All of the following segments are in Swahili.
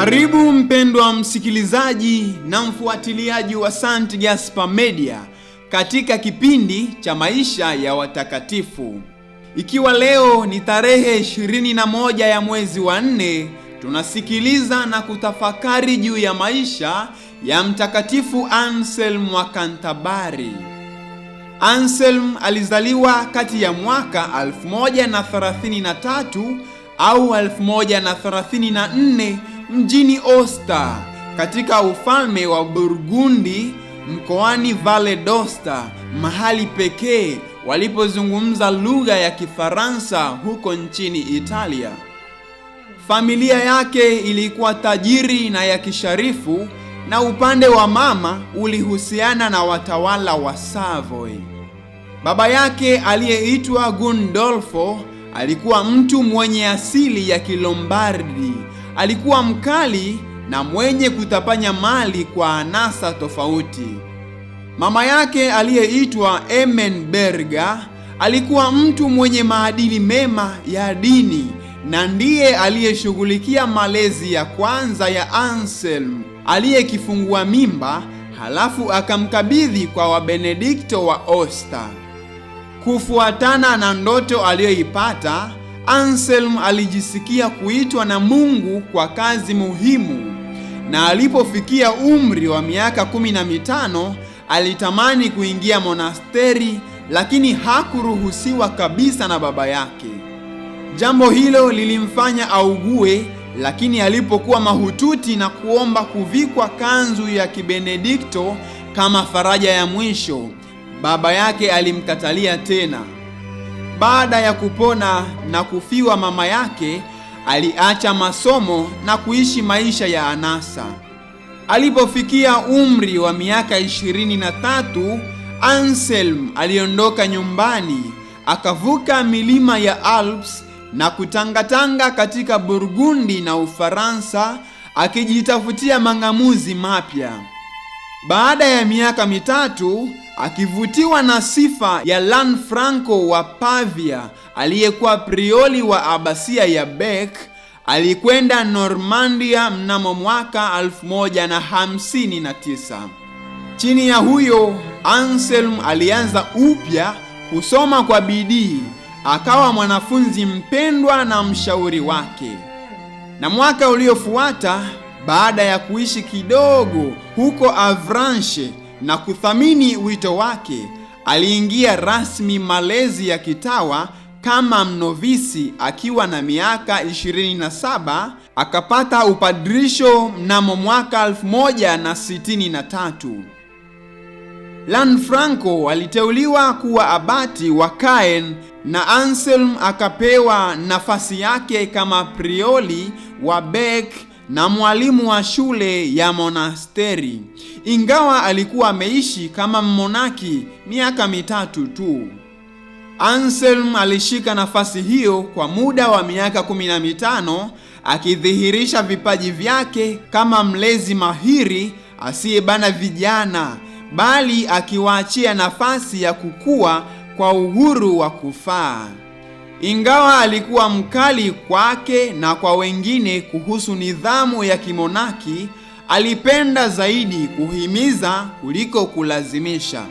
Karibu mpendwa msikilizaji na mfuatiliaji wa St. Gaspar Media katika kipindi cha maisha ya watakatifu. Ikiwa leo ni tarehe 21 ya mwezi wa 4, tunasikiliza na kutafakari juu ya maisha ya Mtakatifu Anselm wa Canterbury. Anselm alizaliwa kati ya mwaka 1133 au 1134 mjini Oster katika ufalme wa Burgundi mkoani Valle d'Aosta, mahali pekee walipozungumza lugha ya Kifaransa huko nchini Italia. Familia yake ilikuwa tajiri na ya kisharifu, na upande wa mama ulihusiana na watawala wa Savoy. Baba yake aliyeitwa Gundolfo alikuwa mtu mwenye asili ya Kilombardi. Alikuwa mkali na mwenye kutapanya mali kwa anasa tofauti. Mama yake aliyeitwa Emmenberga alikuwa mtu mwenye maadili mema ya dini na ndiye aliyeshughulikia malezi ya kwanza ya Anselm aliyekifungua mimba, halafu akamkabidhi kwa Wabenedikto wa Oster. Kufuatana na ndoto aliyoipata, Anselm alijisikia kuitwa na Mungu kwa kazi muhimu, na alipofikia umri wa miaka 15 alitamani kuingia monasteri, lakini hakuruhusiwa kabisa na baba yake. Jambo hilo lilimfanya augue, lakini alipokuwa mahututi na kuomba kuvikwa kanzu ya Kibenedikto kama faraja ya mwisho, baba yake alimkatalia tena. Baada ya kupona na kufiwa mama yake, aliacha masomo na kuishi maisha ya anasa. Alipofikia umri wa miaka 23, Anselm aliondoka nyumbani, akavuka milima ya Alps na kutangatanga katika Burgundi na Ufaransa, akijitafutia mang'amuzi mapya. Baada ya miaka mitatu, akivutiwa na sifa ya Lanfranco wa Pavia aliyekuwa prioli wa abasia ya Bec, alikwenda Normandia mnamo mwaka 1159. Chini ya huyo, Anselm alianza upya kusoma kwa bidii, akawa mwanafunzi mpendwa na mshauri wake. Na mwaka uliofuata, baada ya kuishi kidogo huko Avranches na kuthamini wito wake, aliingia rasmi malezi ya kitawa kama mnovisi akiwa na miaka 27. Akapata upadrisho mnamo mwaka 1163. Lanfranco aliteuliwa kuwa abati wa Caen na Anselm akapewa nafasi yake kama prioli wa Bec na mwalimu wa shule ya monasteri, ingawa alikuwa ameishi kama mmonaki miaka mitatu tu. Anselm alishika nafasi hiyo kwa muda wa miaka 15, akidhihirisha vipaji vyake kama mlezi mahiri asiyebana vijana, bali akiwaachia nafasi ya kukua kwa uhuru wa kufaa. Ingawa alikuwa mkali kwake na kwa wengine kuhusu nidhamu ya kimonaki, alipenda zaidi kuhimiza kuliko kulazimisha.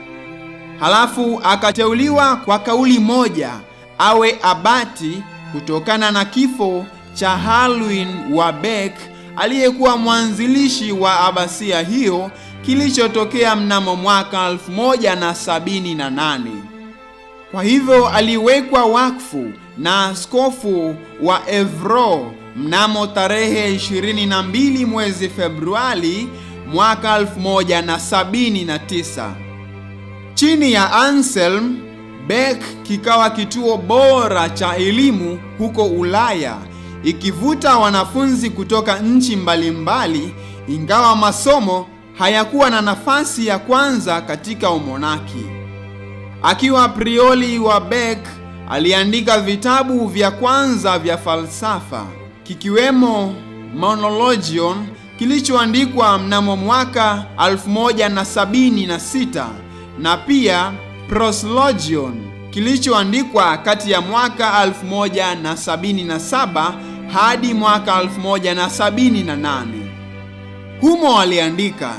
Halafu akateuliwa kwa kauli moja awe abati kutokana na kifo cha Halwin wa Bec aliyekuwa mwanzilishi wa abasia hiyo, kilichotokea mnamo mwaka 1178. Kwa hivyo aliwekwa wakfu na askofu wa Evreux mnamo tarehe 22 mwezi Februari mwaka 1179. Chini ya Anselm, Bec kikawa kituo bora cha elimu huko Ulaya, ikivuta wanafunzi kutoka nchi mbalimbali, ingawa masomo hayakuwa na nafasi ya kwanza katika umonaki. Akiwa prioli wa Bec, aliandika vitabu vya kwanza vya falsafa, kikiwemo Monologion kilichoandikwa mnamo mwaka 1176 na pia Proslogion kilichoandikwa kati ya mwaka 1177 hadi mwaka 1178. Humo waliandika,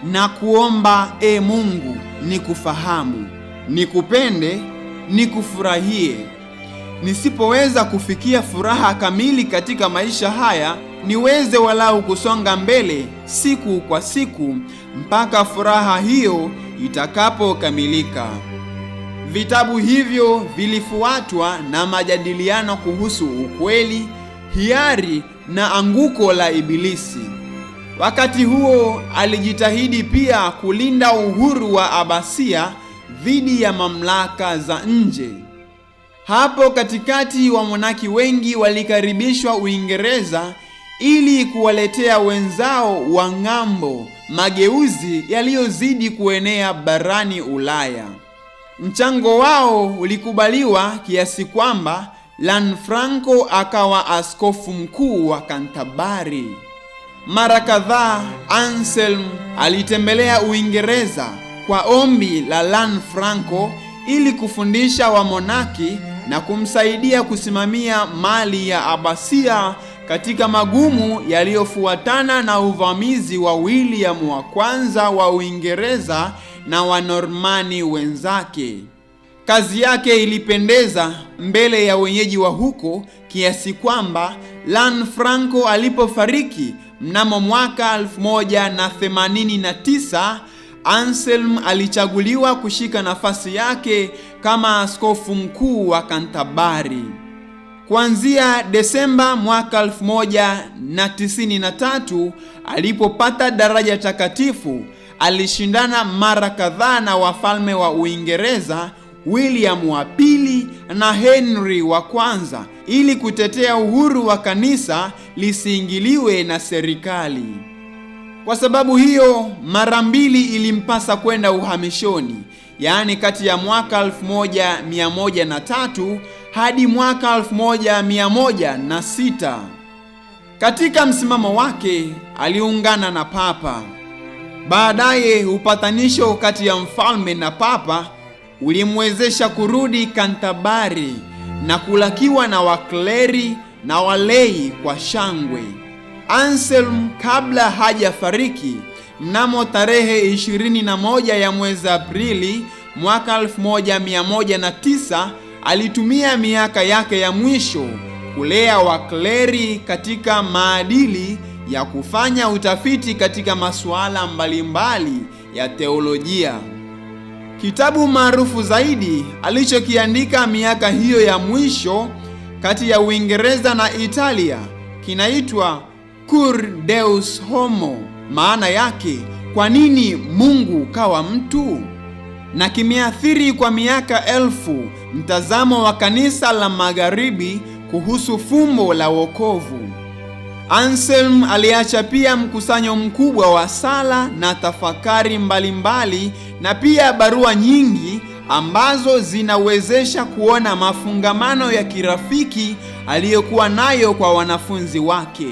na kuomba Mungu nikufahamu, nikupende, nikufurahie. Nisipoweza kufikia furaha kamili katika maisha haya, niweze walau kusonga mbele siku kwa siku mpaka furaha hiyo itakapokamilika. Vitabu hivyo vilifuatwa na majadiliano kuhusu ukweli, hiari na anguko la Ibilisi. Wakati huo alijitahidi pia kulinda uhuru wa Abasia dhidi ya mamlaka za nje. Hapo katikati wamonaki wengi walikaribishwa Uingereza ili kuwaletea wenzao wa ng'ambo mageuzi yaliyozidi kuenea barani Ulaya. Mchango wao ulikubaliwa kiasi kwamba Lanfranco akawa askofu mkuu wa Canterbury. Mara kadhaa Anselm alitembelea Uingereza kwa ombi la Lanfranco ili kufundisha wamonaki na kumsaidia kusimamia mali ya Abasia katika magumu yaliyofuatana na uvamizi wa William wa kwanza wa Uingereza na Wanormani wenzake. Kazi yake ilipendeza mbele ya wenyeji wa huko kiasi kwamba Lanfranco alipofariki mnamo mwaka 1189, Anselm alichaguliwa kushika nafasi yake kama askofu mkuu wa Canterbury. Kuanzia Desemba mwaka 1193 alipopata daraja takatifu, alishindana mara kadhaa na wafalme wa Uingereza William wa pili na Henry wa kwanza ili kutetea uhuru wa kanisa lisiingiliwe na serikali. Kwa sababu hiyo, mara mbili ilimpasa kwenda uhamishoni, yaani kati ya mwaka 1103 hadi mwaka 1106. Katika msimamo wake aliungana na Papa. Baadaye upatanisho kati ya mfalme na Papa ulimwezesha kurudi Canterbury na kulakiwa na wakleri na walei kwa shangwe. Anselm, kabla hajafariki mnamo tarehe 21 ya mwezi Aprili mwaka 1109, alitumia miaka yake ya mwisho kulea wakleri katika maadili ya kufanya utafiti katika masuala mbalimbali ya teolojia. Kitabu maarufu zaidi alichokiandika miaka hiyo ya mwisho kati ya Uingereza na Italia kinaitwa Cur Deus Homo, maana yake kwa nini Mungu kawa mtu, na kimeathiri kwa miaka 1000 mtazamo wa kanisa la Magharibi kuhusu fumbo la wokovu. Anselm aliacha pia mkusanyo mkubwa wa sala na tafakari mbalimbali na pia barua nyingi ambazo zinawezesha kuona mafungamano ya kirafiki aliyokuwa nayo kwa wanafunzi wake.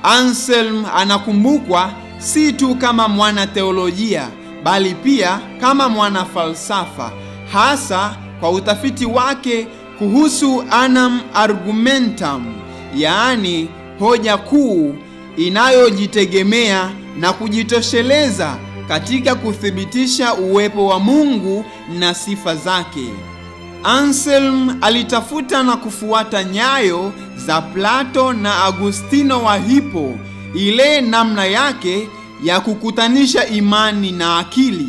Anselm anakumbukwa si tu kama mwana teolojia bali pia kama mwana falsafa, hasa kwa utafiti wake kuhusu annam argumentum, yaani hoja kuu inayojitegemea na kujitosheleza katika kuthibitisha uwepo wa Mungu na sifa zake. Anselm alitafuta na kufuata nyayo za Plato na Agustino wa Hippo, ile namna yake ya kukutanisha imani na akili.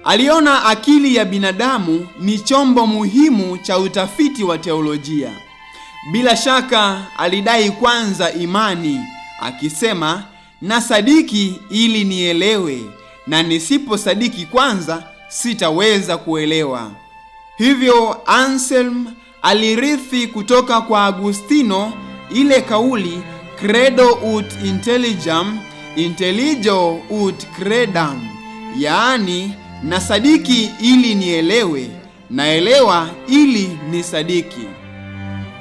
Aliona akili ya binadamu ni chombo muhimu cha utafiti wa teolojia. Bila shaka alidai kwanza imani, akisema, na sadiki ili nielewe, na nisipo sadiki kwanza sitaweza kuelewa. Hivyo Anselm alirithi kutoka kwa Agustino ile kauli credo ut intelligam, intelligio ut credam, yaani na sadiki ili nielewe, naelewa ili ni sadiki.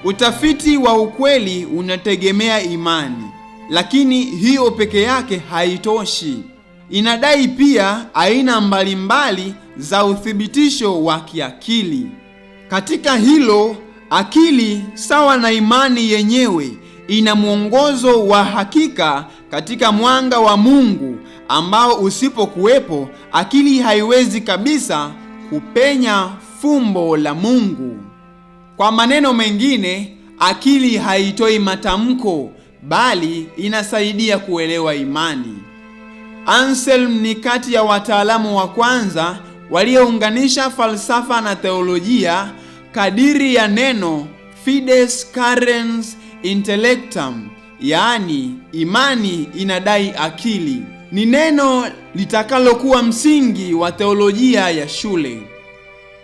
Utafiti wa ukweli unategemea imani, lakini hiyo peke yake haitoshi. Inadai pia aina mbalimbali za uthibitisho wa kiakili. Katika hilo, akili sawa na imani yenyewe ina mwongozo wa hakika katika mwanga wa Mungu ambao usipokuwepo, akili haiwezi kabisa kupenya fumbo la Mungu. Kwa maneno mengine, akili haitoi matamko bali inasaidia kuelewa imani. Anselm ni kati ya wataalamu wa kwanza waliounganisha falsafa na teolojia kadiri ya neno fides carens intellectum, yaani imani inadai akili. Ni neno litakalokuwa msingi wa teolojia ya shule.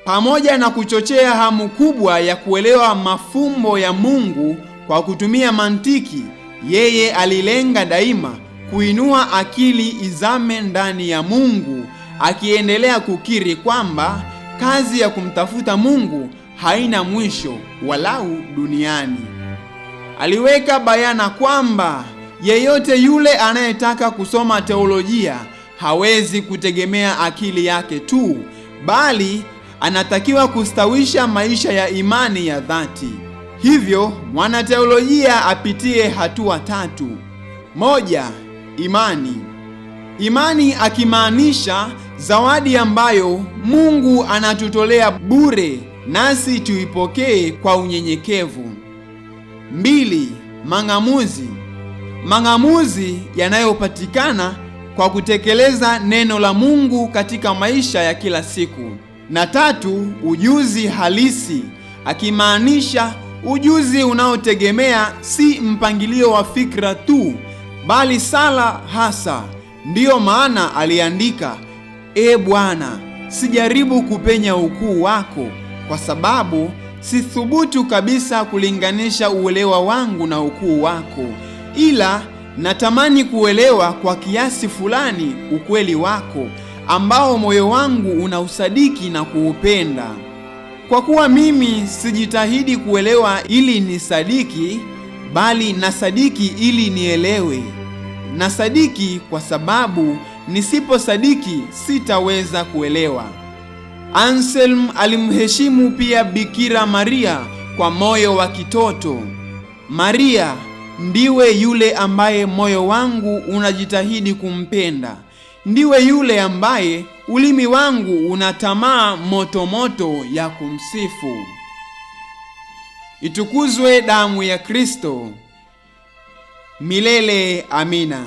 Pamoja na kuchochea hamu kubwa ya kuelewa mafumbo ya Mungu kwa kutumia mantiki, yeye alilenga daima kuinua akili izame ndani ya Mungu, akiendelea kukiri kwamba kazi ya kumtafuta Mungu haina mwisho walau duniani. Aliweka bayana kwamba yeyote yule anayetaka kusoma teolojia hawezi kutegemea akili yake tu, bali anatakiwa kustawisha maisha ya imani ya dhati. Hivyo mwanateolojia apitie hatua 3. 1. Imani. Imani akimaanisha zawadi ambayo Mungu anatutolea bure nasi tuipokee kwa unyenyekevu. 2. Mang'amuzi. Mang'amuzi yanayopatikana kwa kutekeleza neno la Mungu katika maisha ya kila siku. Na 3. Ujuzi halisi, akimaanisha ujuzi unaotegemea si mpangilio wa fikra tu, bali sala hasa. Ndiyo maana aliandika, Bwana, sijaribu kupenya ukuu wako, kwa sababu sithubutu kabisa kulinganisha uelewa wangu na ukuu wako, ila natamani kuelewa kwa kiasi fulani ukweli wako ambao moyo wangu unausadiki na kuupenda. Kwa kuwa mimi sijitahidi kuelewa ili nisadiki, bali nasadiki ili nielewe. Nasadiki kwa sababu nisiposadiki sitaweza kuelewa. Anselm alimheshimu pia Bikira Maria kwa moyo wa kitoto. Maria ndiwe yule ambaye moyo wangu unajitahidi kumpenda. Ndiwe yule ambaye ulimi wangu una tamaa moto ya kumsifu. Itukuzwe damu ya Kristo! Milele amina.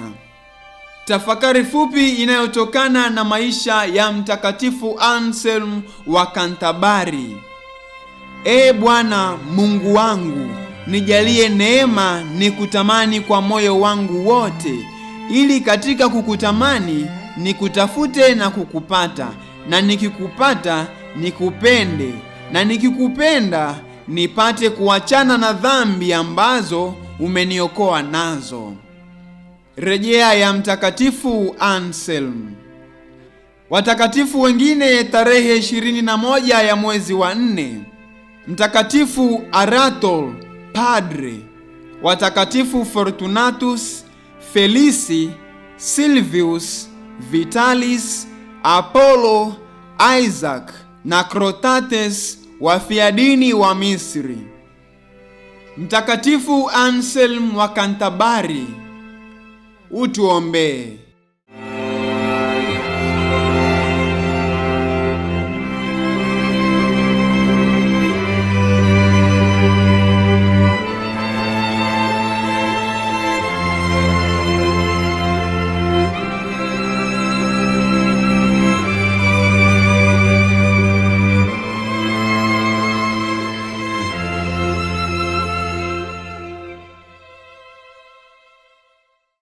Tafakari fupi inayotokana na maisha ya Mtakatifu Anselm wa Canterbury. Bwana Mungu wangu, nijalie neema nikutamani kwa moyo wangu wote, ili katika kukutamani nikutafute na kukupata, na nikikupata nikupende, na nikikupenda nipate kuachana na dhambi ambazo umeniokoa nazo. Rejea ya Mtakatifu Anselm. Watakatifu wengine tarehe 21 ya mwezi wa 4: Mtakatifu Arator, padre; watakatifu Fortunatus, Felici, Silvius, Vitalis, Apollo, Isaac na Crotates, wafiadini wa Misri. Mtakatifu Anselm wa Canterbury, utuombee.